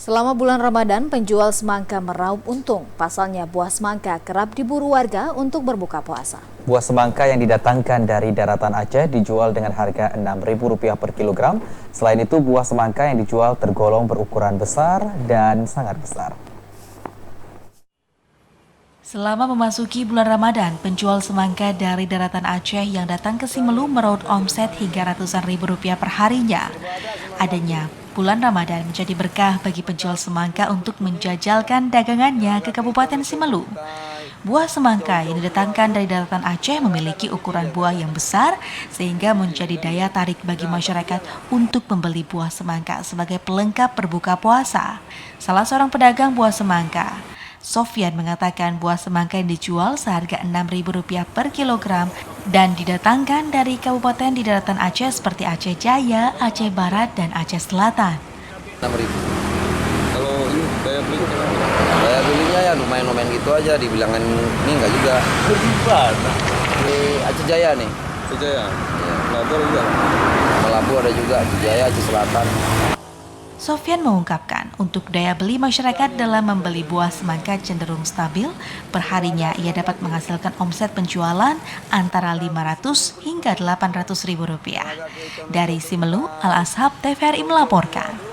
Selama bulan Ramadan, penjual semangka meraup untung. Pasalnya buah semangka kerap diburu warga untuk berbuka puasa. Buah semangka yang didatangkan dari daratan Aceh dijual dengan harga Rp6.000 per kilogram. Selain itu, buah semangka yang dijual tergolong berukuran besar dan sangat besar. Selama memasuki bulan Ramadan, penjual semangka dari daratan Aceh yang datang ke Simelu meraup omset hingga ratusan ribu rupiah per harinya. Adanya bulan Ramadan menjadi berkah bagi penjual semangka untuk menjajalkan dagangannya ke Kabupaten Simelu. Buah semangka yang didatangkan dari daratan Aceh memiliki ukuran buah yang besar sehingga menjadi daya tarik bagi masyarakat untuk membeli buah semangka sebagai pelengkap berbuka puasa. Salah seorang pedagang buah semangka, Sofyan, mengatakan buah semangka yang dijual seharga Rp6.000 per kilogram dan didatangkan dari kabupaten di daratan Aceh seperti Aceh Jaya, Aceh Barat, dan Aceh Selatan. 6.000. Kalau ini daya beli? Daya belinya ya lumayan-lumayan gitu aja, dibilangin ini enggak juga. Gimana? Di Aceh Jaya nih. Aceh Jaya? Ya. Labu ada juga? Labu ada juga, Aceh Jaya, Aceh Selatan. Sofyan mengungkapkan untuk daya beli masyarakat dalam membeli buah semangka cenderung stabil. Perharinya ia dapat menghasilkan omset penjualan antara 500 hingga 800 ribu rupiah. Dari Simelu, Al Ashab TVRI melaporkan.